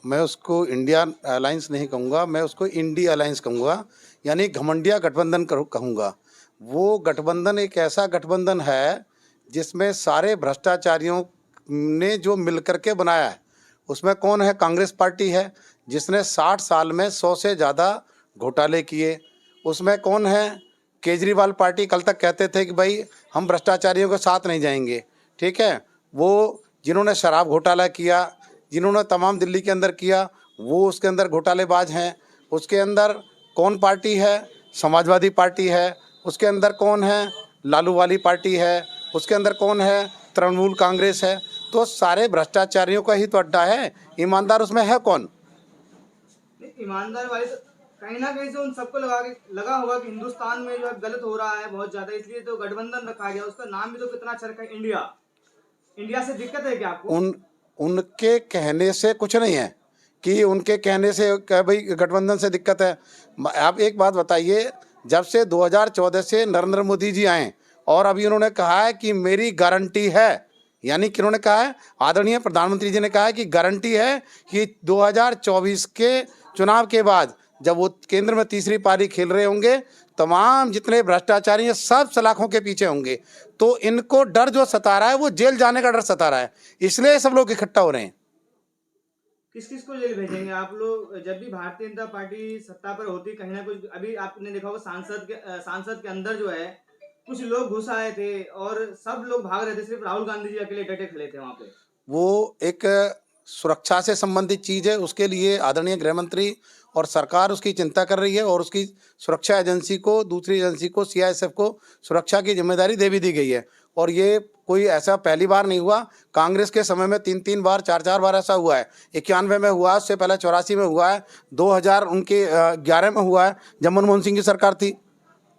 मैं उसको India alliance नहीं कहूँगा, मैं उसको इंडी अलायंस कहूँगा, यानी घमंडिया गठबंधन कहूँगा। वो गठबंधन एक ऐसा गठबंधन है जिसमें सारे भ्रष्टाचारियों ने जो मिल करके बनाया है। उसमें कौन है? कांग्रेस पार्टी है जिसने 60 साल में 100 से ज़्यादा घोटाले किए। उसमें कौन है? केजरीवाल पार्टी कल तक कहते थे कि भाई हम भ्रष्टाचारियों के साथ नहीं जाएंगे, ठीक है। वो जिन्होंने शराब घोटाला किया, जिन्होंने तमाम दिल्ली के अंदर किया, वो उसके अंदर घोटालेबाज हैं। उसके अंदर कौन पार्टी है? समाजवादी पार्टी है। उसके अंदर कौन है? लालू वाली पार्टी है। उसके अंदर कौन है? तृणमूल कांग्रेस है। तो सारे भ्रष्टाचारियों का ही तो अड्डा है, ईमानदार उसमें है कौन? ईमानदार वाले तो कहीं ना कहीं से उन सबको लगा होगा कि हिंदुस्तान में जो है गलत हो रहा है बहुत ज्यादा, इसलिए तो गठबंधन रखा गया। उसका नाम भी तो कितना अच्छा रखा है, इंडिया। इंडिया से दिक्कत है क्या आपको? उनके कहने से कुछ नहीं है कि उनके कहने से भाई गठबंधन से दिक्कत है। आप एक बात बताइए, जब से 2014 से नरेंद्र मोदी जी आए और अभी उन्होंने कहा है कि मेरी गारंटी है, यानी कि उन्होंने कहा है, आदरणीय प्रधानमंत्री जी ने कहा है कि गारंटी है कि 2024 के चुनाव के बाद जब वो केंद्र में तीसरी पारी खेल रहे होंगे, तमाम जितने भ्रष्टाचारी हैं सब सलाखों के पीछे होंगे। तो इनको डर जो सता रहा है वो जेल जाने का डर सता रहा है, इसलिए सब लोग इकट्ठा हो रहे हैं। किस किस को जेल भेजेंगे आप लोग? जब भी भारतीय जनता पार्टी सत्ता पर होती, कहीं ना कुछ अभी आपने देखा होगा सांसद के अंदर जो है कुछ लोग घुस आए थे और सब लोग भाग रहे थे, सिर्फ राहुल गांधी जी अकेले डटे खड़े थे वहां पे। वो एक सुरक्षा से संबंधित चीज़ है, उसके लिए आदरणीय गृह मंत्री और सरकार उसकी चिंता कर रही है और उसकी सुरक्षा एजेंसी को, दूसरी एजेंसी को, सीआईएसएफ को सुरक्षा की जिम्मेदारी दे भी दी गई है। और ये कोई ऐसा पहली बार नहीं हुआ, कांग्रेस के समय में 3-3 बार, 4-4 बार ऐसा हुआ है। 91 में हुआ, उससे पहले 84 में हुआ है, 2011 में हुआ है जब मनमोहन सिंह की सरकार थी।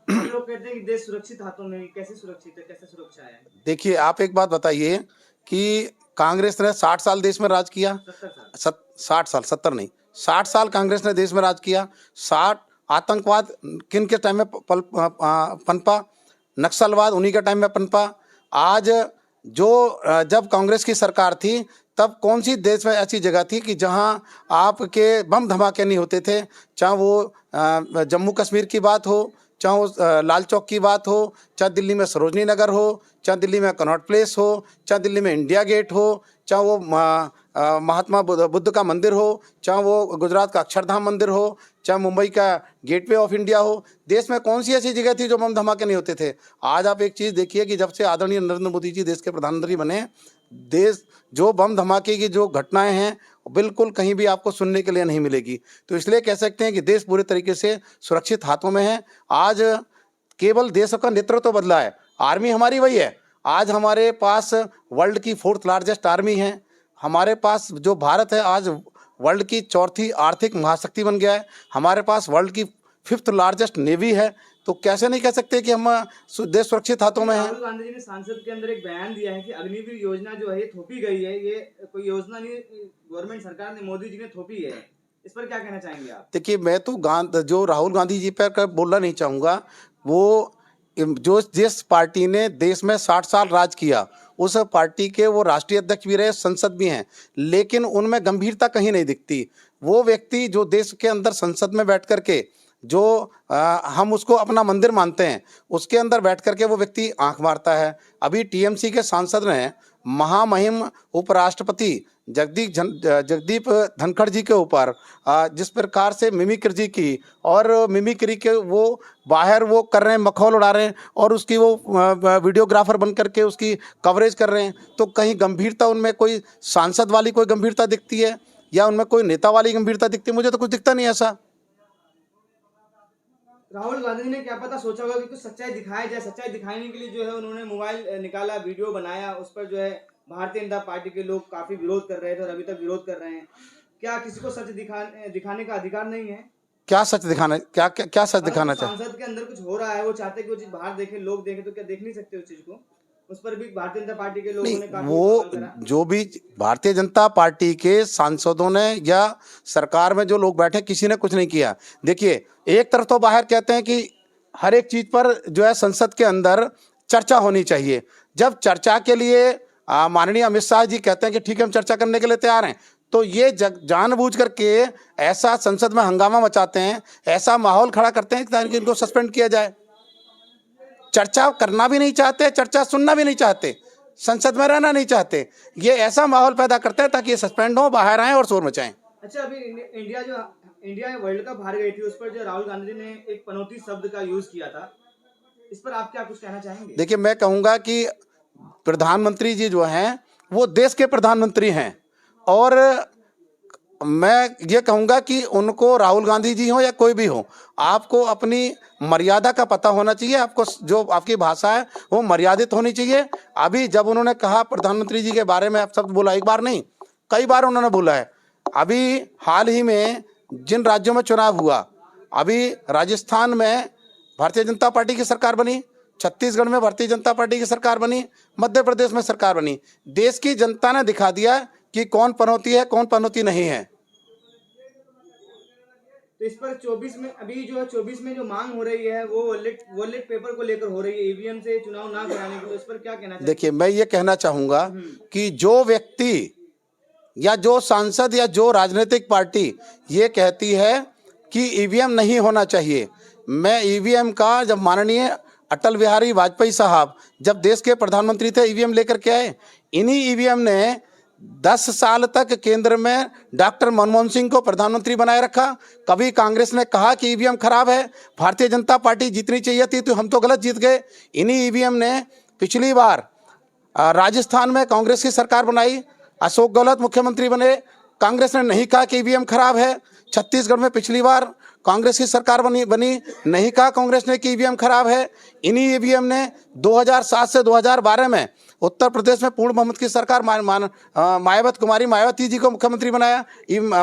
सब लोग कहते हैं कि देश सुरक्षित हाथों में, कैसे सुरक्षित है, कैसे सुरक्षा है? देखिए, आप एक बात बताइए कि कांग्रेस ने 60 साल देश में राज किया। 70 साल। 60 साल, 70 नहीं, 60 साल कांग्रेस ने देश में राज किया। 60 आतंकवाद किन के टाइम में पनपा? नक्सलवाद उन्हीं के टाइम में पनपा। आज जब कांग्रेस की सरकार थी तब कौन सी देश में ऐसी जगह थी कि जहां आपके बम धमाके नहीं होते थे? चाहे वो जम्मू कश्मीर की बात हो, चाहे वो लाल चौक की बात हो, चाहे दिल्ली में सरोजनी नगर हो, चाहे दिल्ली में कनॉट प्लेस हो, चाहे दिल्ली में इंडिया गेट हो, चाहे वो महात्मा बुद्ध का मंदिर हो, चाहे वो गुजरात का अक्षरधाम मंदिर हो, चाहे मुंबई का गेटवे ऑफ इंडिया हो। देश में कौन सी ऐसी जगह थी जो बम धमाके नहीं होते थे? आज आप एक चीज़ देखिए कि जब से आदरणीय नरेंद्र मोदी जी देश के प्रधानमंत्री बने, देश जो बम धमाके की जो घटनाएं हैं बिल्कुल कहीं भी आपको सुनने के लिए नहीं मिलेगी। तो इसलिए कह सकते हैं कि देश पूरे तरीके से सुरक्षित हाथों में है। आज केवल देश का नेतृत्व बदला है, आर्मी हमारी वही है। आज हमारे पास वर्ल्ड की 4th लार्जेस्ट आर्मी है। हमारे पास जो भारत है आज वर्ल्ड की 4थी आर्थिक महाशक्ति बन गया है। हमारे पास वर्ल्ड की 5th लार्जेस्ट नेवी है। तो कैसे नहीं कह सकते कि हम देश सुरक्षित हाथों में है। राहुल गांधी जी ने संसद के अंदर एक बयान दिया है कि अग्निवीर योजना जो है ये थोपी गई है, ये कोई योजना नहीं, गवर्नमेंट सरकार ने, मोदी जी ने थोपी है। इस पर क्या कहना चाहेंगे आप? देखिए, मैं तो जो राहुल गांधी जी पर बोलना नहीं चाहूँगा। वो जो जिस पार्टी ने देश में 60 साल राज किया, उस पार्टी के वो राष्ट्रीय अध्यक्ष भी रहे, संसद भी हैं, लेकिन उनमें गंभीरता कहीं नहीं दिखती। वो व्यक्ति जो देश के अंदर संसद में बैठ कर के जो हम उसको अपना मंदिर मानते हैं, उसके अंदर बैठ कर के वो व्यक्ति आंख मारता है। अभी टीएमसी के सांसद ने महामहिम उपराष्ट्रपति जगदीप धनखड़ जी के ऊपर जिस प्रकार से मिमिक्री की और मिमिक्री के वो बाहर वो कर रहे हैं, मखौल उड़ा रहे हैं और उसकी वो वीडियोग्राफर बन करके उसकी कवरेज कर रहे हैं। तो कहीं गंभीरता उनमें कोई सांसद वाली कोई गंभीरता दिखती है या उनमें कोई नेता वाली गंभीरता दिखती है? मुझे तो कुछ दिखता नहीं ऐसा। राहुल गांधी ने क्या पता सोचा होगा कि कुछ सच्चाई दिखाया जाए। सच्चाई दिखाने के लिए जो है उन्होंने मोबाइल निकाला, वीडियो बनाया, उस पर जो है भारतीय जनता पार्टी के लोग काफी विरोध कर रहे थे और अभी तक विरोध कर रहे हैं। क्या किसी को सच दिखाने का अधिकार नहीं है? क्या सच दिखाना, क्या सच मतलब दिखाना कुछ चाहे? सांसद के अंदर कुछ हो रहा है, वो चाहते हैं कि वो चीज बाहर देखे, लोग देखें, तो क्या देख नहीं सकते उस चीज को? उस पर भी भारतीय जनता पार्टी के लोगों नहीं, ने काफी सवाल वो करा। जो भी भारतीय जनता पार्टी के सांसदों ने या सरकार में जो लोग बैठे, किसी ने कुछ नहीं किया। देखिए, एक तरफ तो बाहर कहते हैं कि हर एक चीज पर जो है संसद के अंदर चर्चा होनी चाहिए। जब चर्चा के लिए माननीय अमित शाह जी कहते हैं कि ठीक है हम चर्चा करने के लिए तैयार हैं, तो ये जानबूझ करके ऐसा संसद में हंगामा मचाते हैं, ऐसा माहौल खड़ा करते हैं ताकि इनको सस्पेंड किया जाए। चर्चा करना भी नहीं चाहते, चर्चा सुनना भी नहीं चाहते, संसद में रहना नहीं चाहते। ये ऐसा माहौल पैदा करते हैं ताकि ये सस्पेंड हो, बाहर आए और शोर मचाएं। अच्छा, अभी इंडिया वर्ल्ड कप हार गई थी, उस पर जो राहुल गांधी ने एक पनौती शब्द का यूज किया था, इस पर आप क्या कुछ कहना चाहेंगे? देखिए, मैं कहूँगा कि प्रधानमंत्री जी जो हैं वो देश के प्रधानमंत्री हैं, और मैं ये कहूँगा कि उनको, राहुल गांधी जी हो या कोई भी हो, आपको अपनी मर्यादा का पता होना चाहिए। आपको जो आपकी भाषा है वो मर्यादित होनी चाहिए। अभी जब उन्होंने कहा प्रधानमंत्री जी के बारे में आप शब्द बोला, एक बार नहीं कई बार उन्होंने बोला है। अभी हाल ही में जिन राज्यों में चुनाव हुआ, अभी राजस्थान में भारतीय जनता पार्टी की सरकार बनी, छत्तीसगढ़ में भारतीय जनता पार्टी की सरकार बनी, मध्य प्रदेश में सरकार बनी। देश की जनता ने दिखा दिया कि कौन पनौती है, कौन पनौती नहीं है। तो इस पर 24 में, अभी जो है 24 में जो मांग हो रही है वो वॉलेट पेपर को लेकर हो रही है, ईवीएम से चुनाव ना कराने की, तो इस पर क्या कहना चाहिए? देखिए, मैं ये कहना चाहूँगा कि जो व्यक्ति या जो सांसद या जो राजनीतिक पार्टी ये कहती है कि ईवीएम नहीं होना चाहिए, मैं ईवीएम का, जब माननीय अटल बिहारी वाजपेयी साहब जब देश के प्रधानमंत्री थे, ईवीएम लेकर के आए। इन्हीं ईवीएम ने 10 साल तक केंद्र में डॉक्टर मनमोहन सिंह को प्रधानमंत्री बनाए रखा। कभी कांग्रेस ने कहा कि ईवीएम खराब है, भारतीय जनता पार्टी जीतनी चाहिए थी तो हम तो गलत जीत गए। इन्हीं ईवीएम ने पिछली बार राजस्थान में कांग्रेस की सरकार बनाई, अशोक गहलोत मुख्यमंत्री बने, कांग्रेस ने नहीं कहा कि ईवीएम खराब है। छत्तीसगढ़ में पिछली बार कांग्रेस की सरकार बनी, नहीं कहा कांग्रेस ने कि ईवीएम खराब है। इन्हीं ईवीएम ने 2007 से 2012 में उत्तर प्रदेश में पूर्ण बहुमत की सरकार मायावती जी को मुख्यमंत्री बनाया।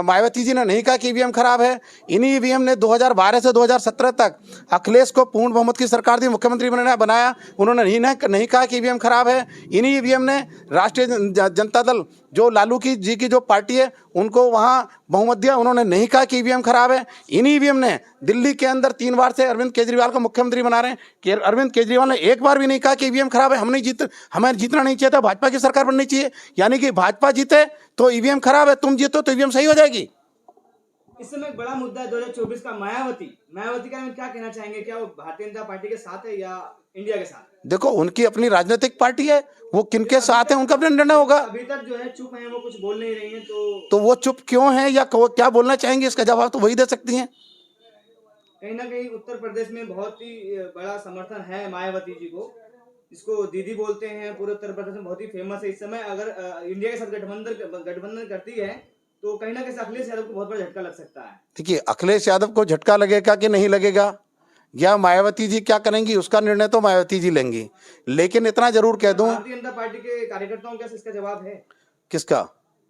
मायावती जी ने नहीं कहा कि ईवीएम खराब है। इन्हीं ईवीएम ने 2012 से 2017 तक अखिलेश को पूर्ण बहुमत की सरकार दी, मुख्यमंत्री बनाया। उन्होंने नहीं कहा कि ईवीएम खराब है। इन्हीं ईवीएम ने राष्ट्रीय जनता दल, जो लालू जी की जो पार्टी है, उनको वहाँ बहुमत दिया, उन्होंने नहीं कहा कि ईवीएम खराब है। इन्हीं ईवीएम ने दिल्ली के अंदर 3 बार से अरविंद केजरीवाल को मुख्यमंत्री बना रहे हैं कि अरविंद केजरीवाल ने एक बार भी नहीं कहा कि ईवीएम खराब है, हमें जीतना नहीं चाहिए था, भाजपा की सरकार बननी चाहिए। यानी कि भाजपा जीते तो ईवीएम खराब है, तुम जीतो तो ईवीएम सही हो जाएगी। इस समय एक बड़ा मुद्दा है 2024 का, मायावती का में क्या कहना चाहेंगे? क्या वो भारतीय जनता पार्टी के साथ है या इंडिया के साथ? देखो, उनकी अपनी राजनीतिक पार्टी है, वो किनके साथ है उनका अपना निर्णय होगा। अभी तक जो है चुप है, वो कुछ बोल नहीं रही है, तो वो चुप क्यों है या क्या बोलना चाहेंगे, इसका जवाब तो वही दे सकती हैं। कहीं ना कहीं उत्तर प्रदेश में बहुत ही बड़ा समर्थन है मायावती जी को, जिसको दीदी बोलते हैं, पूरे उत्तर प्रदेश में बहुत ही फेमस है। इस समय अगर इंडिया के साथ गठबंधन करती है तो कहीं ना कहीं अखिलेश यादव को बहुत बड़ा झटका लग सकता है। देखिए, अखिलेश यादव को झटका लगेगा कि नहीं लगेगा, या मायावती जी क्या करेंगी, उसका निर्णय तो मायावती जी लेंगी। लेकिन इतना जरूर कह दूं, भारतीय जनता पार्टी के कार्यकर्ताओं का इसका जवाब है किसका,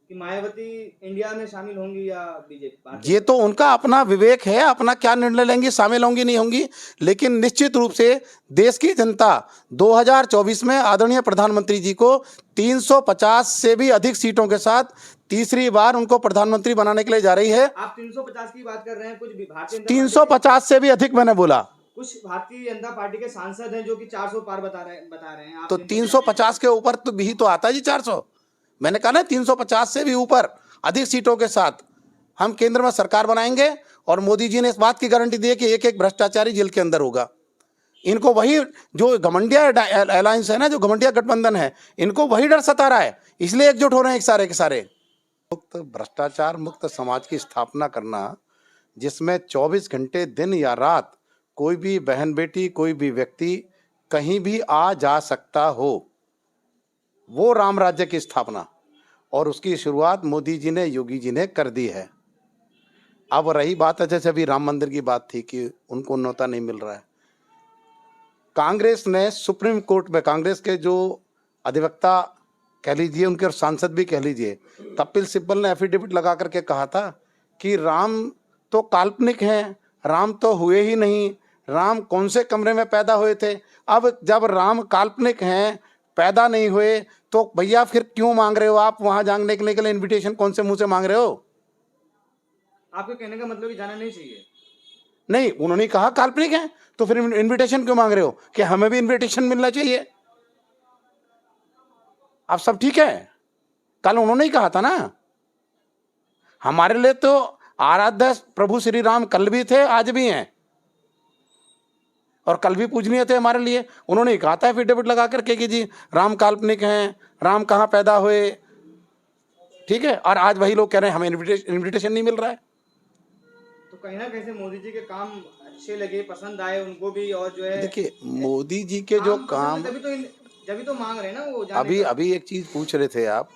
कि मायावती इंडिया में शामिल होंगी या बीजेपी? ये तो उनका अपना विवेक है, अपना क्या निर्णय लेंगी, शामिल होंगी नहीं होंगी। लेकिन निश्चित रूप से देश की जनता 2024 में आदरणीय प्रधानमंत्री जी को 350 से भी अधिक सीटों के साथ तीसरी बार उनको प्रधानमंत्री बनाने के लिए जा रही है। आप 350 की बात कर रहे हैं, कुछ भारतीय 350 से भी अधिक मैंने बोला। कुछ भारतीय जनता पार्टी के सांसद हैं जो कि 400 पार बता रहे हैं। आप तो 350 के ऊपर तो भी तो आता है जी 400। मैंने कहा ना, 350 से भी ऊपर अधिक सीटों के साथ हम केंद्र में सरकार बनाएंगे। और मोदी जी ने इस बात की गारंटी दी है कि एक एक भ्रष्टाचारी जेल के अंदर होगा। इनको वही जो घमंडिया अलायंस है ना, जो घमंडिया गठबंधन है, इनको वही डर सता रहा है, इसलिए एकजुट हो रहे हैं एक सारे के सारे। मुक्त, भ्रष्टाचार मुक्त समाज की स्थापना करना, जिसमें 24 घंटे दिन या रात कोई भी बहन बेटी, कोई भी व्यक्ति कहीं भी आ जा सकता हो, वो राम राज्य की स्थापना, और उसकी शुरुआत मोदी जी ने, योगी जी ने कर दी है। अब रही बात है, जैसे अभी राम मंदिर की बात थी कि उनको न्योता नहीं मिल रहा है। कांग्रेस ने सुप्रीम कोर्ट में, कांग्रेस के जो अधिवक्ता कह लीजिए, उनके सांसद भी कह लीजिए, कपिल सिब्बल ने एफिडेविट लगा करके कहा था कि राम तो काल्पनिक हैं, राम तो हुए ही नहीं, राम कौन से कमरे में पैदा हुए थे। अब जब राम काल्पनिक हैं, पैदा नहीं हुए, तो भैया फिर क्यों मांग रहे हो आप वहां जाने के लिए इनविटेशन, कौन से मुंह से मांग रहे हो? आपके कहने का मतलब कि जाना नहीं चाहिए? नहीं, उन्होंने कहा काल्पनिक है, तो फिर इनविटेशन क्यों मांग रहे हो कि हमें भी इनविटेशन मिलना चाहिए? आप सब ठीक है, कल उन्होंने ही कहा था ना। हमारे लिए तो आराध्य प्रभु श्री राम कल भी थे, आज भी हैं, और कल भी पूजनीय थे हमारे लिए। उन्होंने कहा था एफिडेविट लगा करके कि जी राम काल्पनिक हैं, राम कहाँ पैदा हुए, ठीक है, और आज वही लोग कह रहे हैं हमें इनविटेशन नहीं मिल रहा है। तो कहीं ना कहीं से मोदी जी के काम अच्छे लगे, पसंद आए उनको भी, और जो है देखिए मोदी जी के जो काम, जब तो मांग रहे हैं ना वो जाने अभी का। अभी एक चीज पूछ रहे थे आप,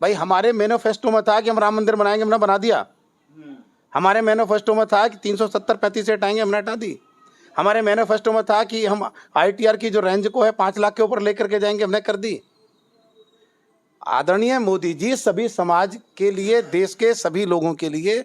भाई हमारे मैनिफेस्टो में था कि हम राम मंदिर बनाएंगे, हमने बना दिया। हमारे मैनिफेस्टो में था कि 370-35 सीट आएंगे, हमने हटा दी। हमारे मैनिफेस्टो में था कि हम ITR की जो रेंज को है 5 लाख के ऊपर लेकर के जाएंगे, हमने कर दी। आदरणीय मोदी जी सभी समाज के लिए, देश के सभी लोगों के लिए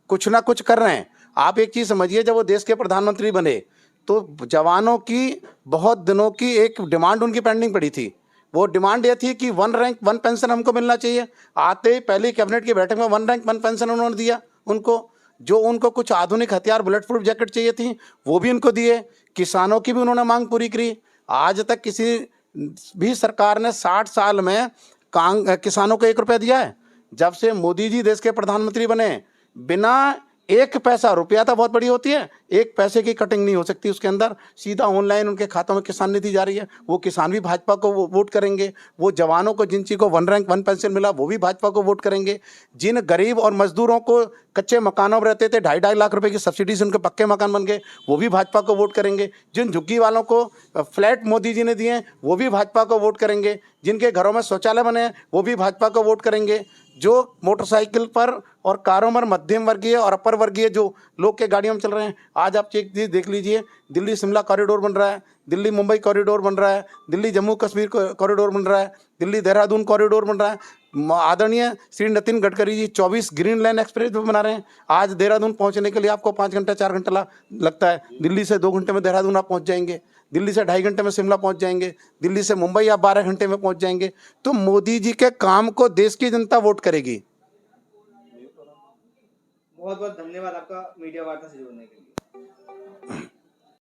कुछ ना कुछ कर रहे हैं। आप एक चीज समझिए, जब वो देश के प्रधानमंत्री बने तो जवानों की बहुत दिनों की एक डिमांड उनकी पेंडिंग पड़ी थी। वो डिमांड ये थी कि 1 रैंक 1 पेंशन हमको मिलना चाहिए। आते ही पहली कैबिनेट की बैठक में 1 रैंक 1 पेंशन उन्होंने दिया उनको। जो उनको कुछ आधुनिक हथियार, बुलेट प्रूफ जैकेट चाहिए थी, वो भी उनको दिए। किसानों की भी उन्होंने मांग पूरी करी। आज तक किसी भी सरकार ने 60 साल में किसानों को 1 रुपया दिया है? जब से मोदी जी देश के प्रधानमंत्री बने, बिना 1 पैसा, रुपया तो बहुत बड़ी होती है, 1 पैसे की कटिंग नहीं हो सकती उसके अंदर, सीधा ऑनलाइन उनके खातों में किसान निधि जा रही है। वो किसान भी भाजपा को वोट करेंगे। वो जवानों को, जिन को 1 रैंक 1 पेंशन मिला, वो भी भाजपा को वोट करेंगे। जिन गरीब और मजदूरों को कच्चे मकानों में रहते थे, 2.5 लाख रुपए की सब्सिडी से उनके पक्के मकान बन गए, वो भी भाजपा को वोट करेंगे। जिन झुग्गी वालों को फ्लैट मोदी जी ने दिए हैं, वो भी भाजपा को वोट करेंगे। जिनके घरों में शौचालय बने हैं, वो भी भाजपा को वोट करेंगे। जो मोटरसाइकिल पर और कारों पर मध्यम वर्गीय और अपर वर्गीय जो लोग के गाड़ियों में चल रहे हैं, आज आप एक चीज देख लीजिए, दिल्ली शिमला कॉरिडोर बन रहा है, दिल्ली मुंबई कॉरिडोर बन रहा है, दिल्ली जम्मू कश्मीर कॉरिडोर बन रहा है, दिल्ली देहरादून कॉरिडोर बन रहा है। आदरणीय Shri Nitin Gadkari ji 24 green line express भी बना रहे हैं। आज देहरादून पहुंचने के लिए आपको 5 घंटे 4 घंटा लगता है, दिल्ली से 2 घंटे में देहरादून आप पहुंच जाएंगे। दिल्ली से 2.5 घंटे में शिमला पहुंच जाएंगे। दिल्ली से मुंबई आप 12 घंटे में पहुंच जाएंगे। तो मोदी जी के काम को देश की जनता वोट करेगी। बहुत बहुत धन्यवाद आपका मीडिया वार्ता से जुड़ने के लिए।